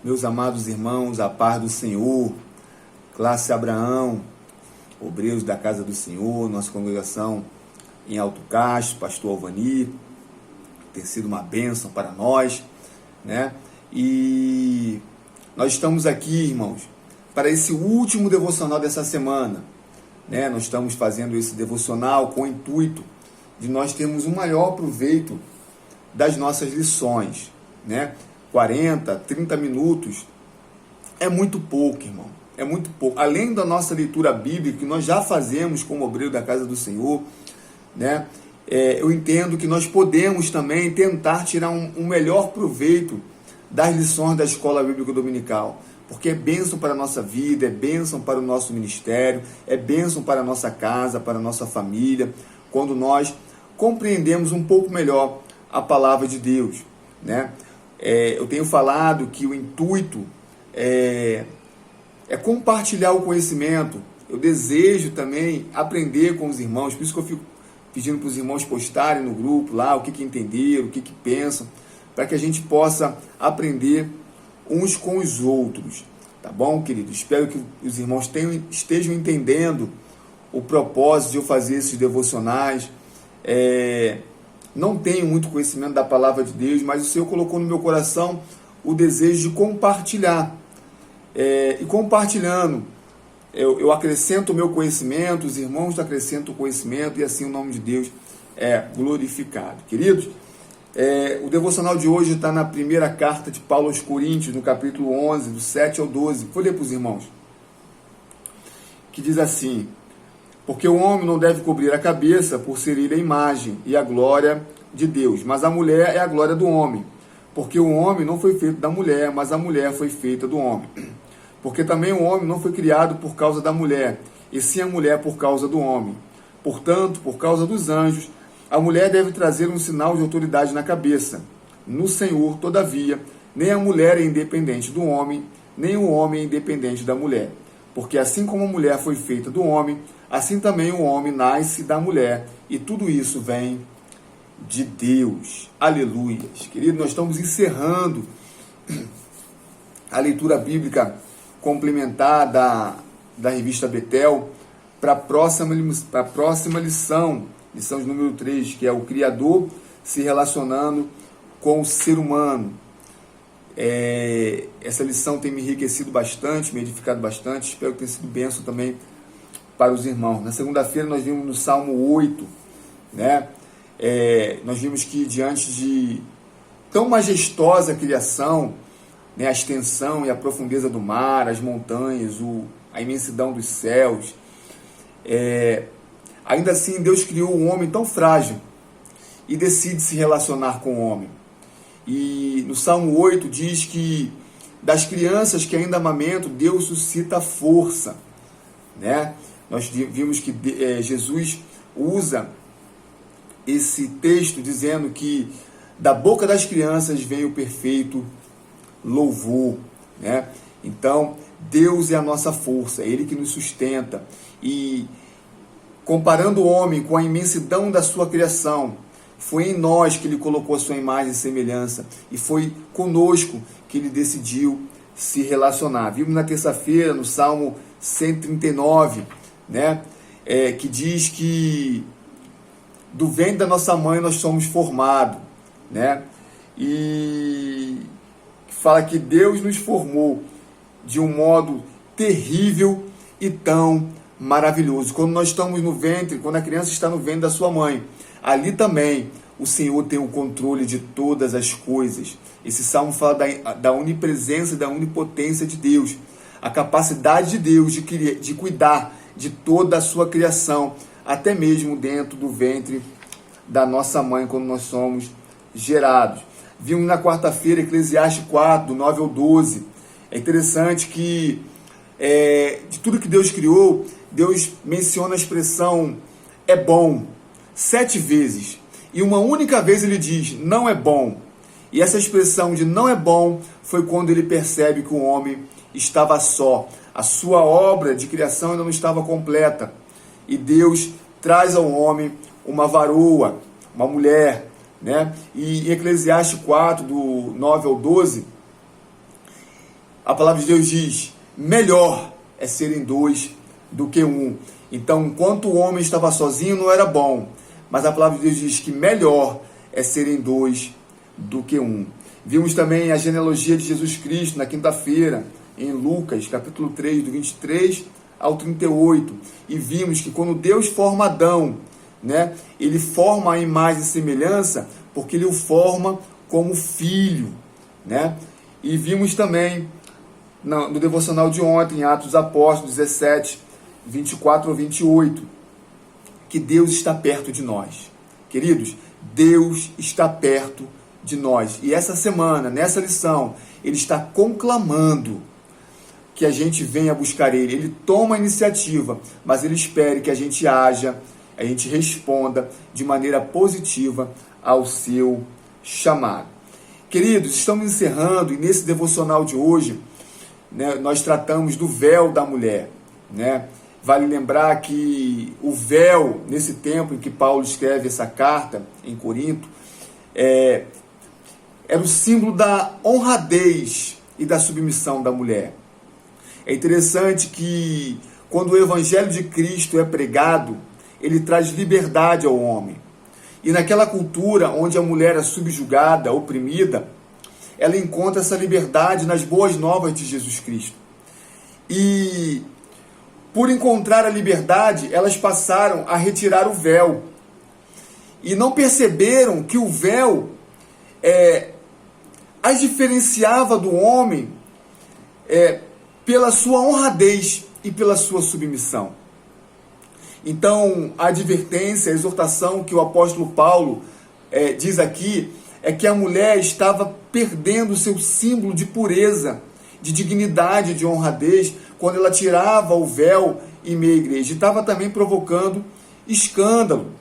Meus amados irmãos, a paz do Senhor, classe Abraão, obreiros da casa do Senhor, nossa congregação em Alto Castro, pastor Alvani, tem sido uma bênção para nós, né? E nós estamos aqui, irmãos, para esse último devocional dessa semana, né? Nós estamos fazendo esse devocional com o intuito de nós termos um maior proveito das nossas lições, né? 40, 30 minutos é muito pouco, irmão. É muito pouco. Além da nossa leitura bíblica, que nós já fazemos como obreiro da casa do Senhor, né? Eu entendo que nós podemos também tentar tirar um melhor proveito das lições da Escola Bíblica Dominical. Porque é bênção para a nossa vida, é bênção para o nosso ministério, é bênção para a nossa casa, para a nossa família, quando nós compreendemos um pouco melhor a palavra de Deus, né? Eu tenho falado que o intuito é compartilhar o conhecimento. Eu desejo também aprender com os irmãos, por isso que eu fico pedindo para os irmãos postarem no grupo lá o que entenderam, o que pensam, para que a gente possa aprender uns com os outros, tá bom, querido? Espero que os irmãos estejam entendendo o propósito de eu fazer esses devocionais. Não tenho muito conhecimento da palavra de Deus, mas o Senhor colocou no meu coração o desejo de compartilhar. E compartilhando, eu acrescento o meu conhecimento, os irmãos acrescentam o conhecimento, e assim o nome de Deus é glorificado. Queridos, o devocional de hoje está na primeira carta de Paulo aos Coríntios, no capítulo 11, do 7 ao 12. Vou ler para os irmãos. Que diz assim: porque o homem não deve cobrir a cabeça, por ser ele a imagem e a glória de Deus, mas a mulher é a glória do homem. Porque o homem não foi feito da mulher, mas a mulher foi feita do homem. Porque também o homem não foi criado por causa da mulher, e sim a mulher por causa do homem. Portanto, por causa dos anjos, a mulher deve trazer um sinal de autoridade na cabeça. No Senhor, todavia, nem a mulher é independente do homem, nem o homem é independente da mulher. Porque assim como a mulher foi feita do homem, assim também o homem nasce da mulher, e tudo isso vem de Deus. Aleluias. Querido, nós estamos encerrando a leitura bíblica complementar da revista Betel para a próxima lição, lição de número 3, que é o Criador se relacionando com o ser humano. Essa lição tem me enriquecido bastante, me edificado bastante, espero que tenha sido bênção também para os irmãos. Na segunda-feira nós vimos no Salmo 8, né? Nós vimos que diante de tão majestosa criação, né, a extensão e a profundeza do mar, as montanhas, a imensidão dos céus, ainda assim Deus criou um homem tão frágil e decide se relacionar com o homem. E no Salmo 8 diz que das crianças que ainda amamentam, Deus suscita força, né? Nós vimos que Jesus usa esse texto dizendo que da boca das crianças vem o perfeito louvor, né? Então, Deus é a nossa força, é Ele que nos sustenta. E comparando o homem com a imensidão da sua criação, foi em nós que Ele colocou a sua imagem e semelhança, e foi conosco que Ele decidiu se relacionar. Vimos na terça-feira, no Salmo 139, né? Que diz que do ventre da nossa mãe nós somos formados, né? E fala que Deus nos formou de um modo terrível e tão maravilhoso. Quando nós estamos no ventre, quando a criança está no ventre da sua mãe, ali também o Senhor tem o controle de todas as coisas. Esse salmo fala da onipresença e da onipotência de Deus, a capacidade de Deus de cuidar de toda a sua criação, até mesmo dentro do ventre da nossa mãe, quando nós somos gerados. Vimos na quarta-feira Eclesiastes 4, do 9 ao 12. É interessante que de tudo que Deus criou, Deus menciona a expressão é bom 7 vezes. E uma única vez ele diz não é bom. E essa expressão de não é bom foi quando ele percebe que o homem estava só. A sua obra de criação ainda não estava completa. E Deus traz ao homem uma varoa, uma mulher, né? E em Eclesiastes 4, do 9 ao 12, a palavra de Deus diz, melhor é serem dois do que um. Então, enquanto o homem estava sozinho, não era bom. Mas a palavra de Deus diz que melhor é serem dois do que um. Vimos também a genealogia de Jesus Cristo na quinta-feira, em Lucas, capítulo 3, do 23 ao 38. E vimos que quando Deus forma Adão, né, ele forma a imagem e semelhança porque ele o forma como filho, né? E vimos também no devocional de ontem, em Atos dos Apóstolos 17, 24 ao 28, que Deus está perto de nós. Queridos, Deus está perto de nós. E essa semana, nessa lição, Ele está conclamando que a gente venha buscar Ele. Ele toma a iniciativa, mas Ele espera que a gente haja, a gente responda de maneira positiva ao seu chamado. Queridos, estamos encerrando, e nesse devocional de hoje, né, nós tratamos do véu da mulher, né? Vale lembrar que o véu, nesse tempo em que Paulo escreve essa carta em Corinto, era o símbolo da honradez e da submissão da mulher. É interessante que quando o evangelho de Cristo é pregado, ele traz liberdade ao homem. E naquela cultura onde a mulher é subjugada, oprimida, ela encontra essa liberdade nas boas novas de Jesus Cristo. E por encontrar a liberdade, elas passaram a retirar o véu. E não perceberam que o véu as diferenciava do homem pela sua honradez e pela sua submissão. Então, a advertência, a exortação que o apóstolo Paulo diz aqui é que a mulher estava perdendo o seu símbolo de pureza, de dignidade, de honradez, quando ela tirava o véu em meio à igreja. E estava também provocando escândalo.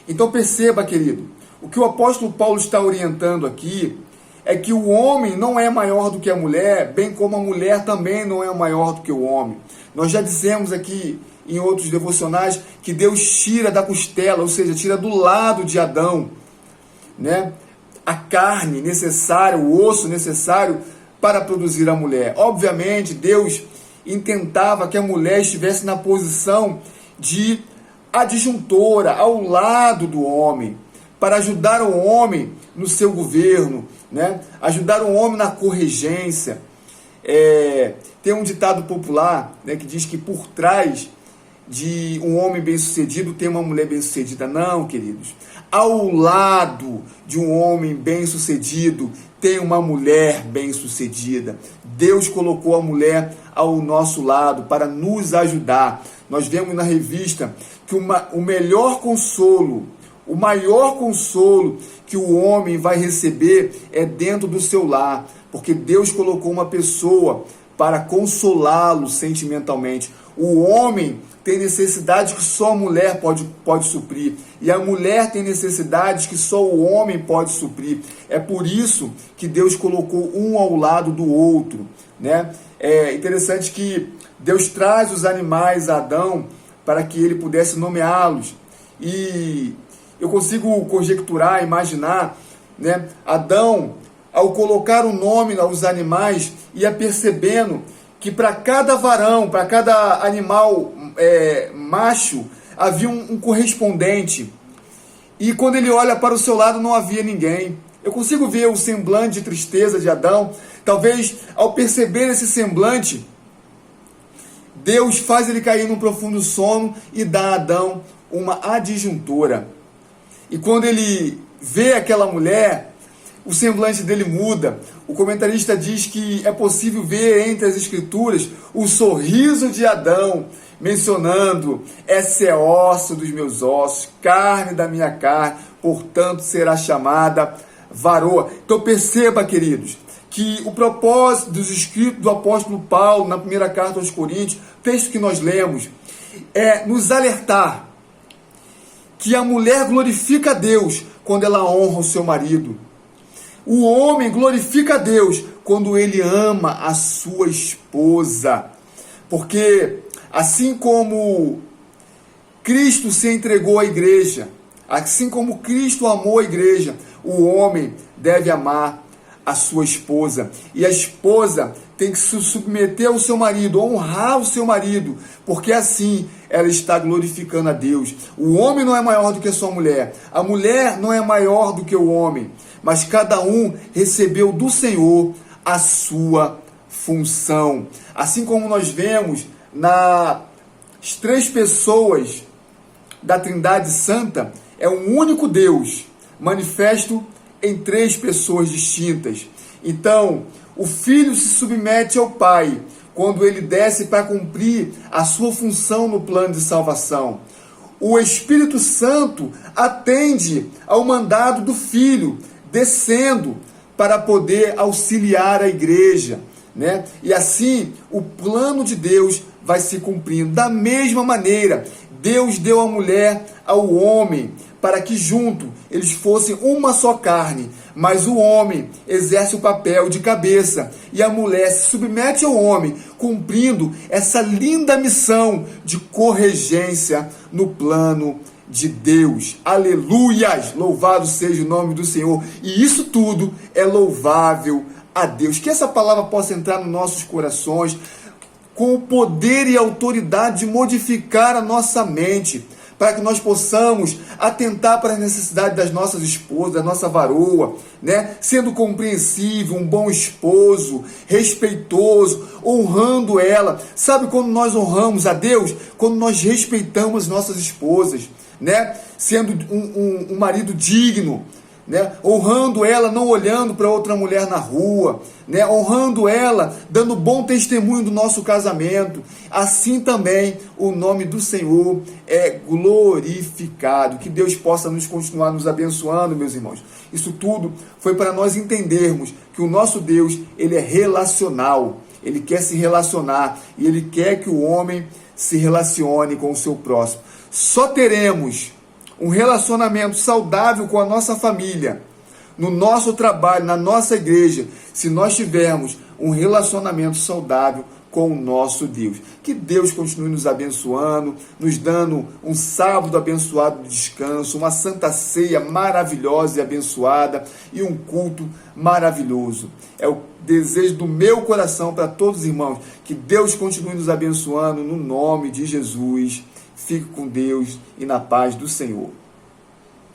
Então perceba, querido, o que o apóstolo Paulo está orientando aqui é que o homem não é maior do que a mulher, bem como a mulher também não é maior do que o homem. Nós já dissemos aqui em outros devocionais que Deus tira da costela, ou seja, tira do lado de Adão, né, a carne necessária, o osso necessário para produzir a mulher. Obviamente, Deus intentava que a mulher estivesse na posição de adjuntora, ao lado do homem, para ajudar o homem no seu governo, né? Ajudar o homem na corregência. Tem um ditado popular, né, que diz que por trás de um homem bem-sucedido tem uma mulher bem-sucedida. Não, queridos. Ao lado de um homem bem-sucedido tem uma mulher bem-sucedida. Deus colocou a mulher ao nosso lado para nos ajudar. Nós vemos na revista que o melhor consolo, o maior consolo que o homem vai receber é dentro do seu lar, porque Deus colocou uma pessoa para consolá-lo sentimentalmente. O homem tem necessidades que só a mulher pode suprir, e a mulher tem necessidades que só o homem pode suprir. É por isso que Deus colocou um ao lado do outro, né? É interessante que Deus traz os animais a Adão para que ele pudesse nomeá-los, e eu consigo conjecturar, imaginar, né, Adão, ao colocar o nome aos animais, ia percebendo que para cada varão, para cada animal macho, havia um correspondente. E quando ele olha para o seu lado, não havia ninguém. Eu consigo ver o semblante de tristeza de Adão. Talvez, ao perceber esse semblante, Deus faz ele cair num profundo sono e dá a Adão uma adjuntora. E quando ele vê aquela mulher, o semblante dele muda. O comentarista diz que é possível ver entre as escrituras o sorriso de Adão, mencionando: essa é osso dos meus ossos, carne da minha carne, portanto será chamada varoa. Então perceba, queridos, que o propósito dos escritos do apóstolo Paulo na primeira carta aos Coríntios, texto que nós lemos, é nos alertar que a mulher glorifica a Deus quando ela honra o seu marido. O homem glorifica a Deus quando ele ama a sua esposa. Porque assim como Cristo se entregou à igreja, assim como Cristo amou a igreja, o homem deve amar a sua esposa. E a esposa tem que se submeter ao seu marido, honrar o seu marido, porque assim ela está glorificando a Deus. O homem não é maior do que a sua mulher, a mulher não é maior do que o homem, mas cada um recebeu do Senhor a sua função. Assim como nós vemos nas 3 pessoas da Trindade Santa, é um único Deus, manifesto em 3 pessoas distintas. Então, o filho se submete ao pai quando ele desce para cumprir a sua função no plano de salvação. O Espírito Santo atende ao mandado do filho, descendo para poder auxiliar a igreja, né? E assim, o plano de Deus vai se cumprindo. Da mesma maneira, Deus deu a mulher ao homem, para que junto eles fossem uma só carne, mas o homem exerce o papel de cabeça e a mulher se submete ao homem, cumprindo essa linda missão de corregência no plano de Deus. Aleluias! Louvado seja o nome do Senhor. E isso tudo é louvável a Deus. Que essa palavra possa entrar nos nossos corações com o poder e autoridade de modificar a nossa mente, para que nós possamos atentar para as necessidades das nossas esposas, da nossa varoa, né? Sendo compreensível, um bom esposo, respeitoso, honrando ela. Sabe quando nós honramos a Deus? Quando nós respeitamos nossas esposas, né? Sendo um marido digno, né? Honrando ela, não olhando para outra mulher na rua, né? Honrando ela, dando bom testemunho do nosso casamento. Assim também o nome do Senhor é glorificado. Que Deus possa nos continuar nos abençoando, meus irmãos. Isso tudo foi para nós entendermos que o nosso Deus, ele é relacional. Ele quer se relacionar e ele quer que o homem se relacione com o seu próximo. Só teremos um relacionamento saudável com a nossa família, no nosso trabalho, na nossa igreja, se nós tivermos um relacionamento saudável com o nosso Deus. Que Deus continue nos abençoando, nos dando um sábado abençoado de descanso, uma santa ceia maravilhosa e abençoada e um culto maravilhoso. É o desejo do meu coração para todos os irmãos. Que Deus continue nos abençoando no nome de Jesus. Fique com Deus e na paz do Senhor.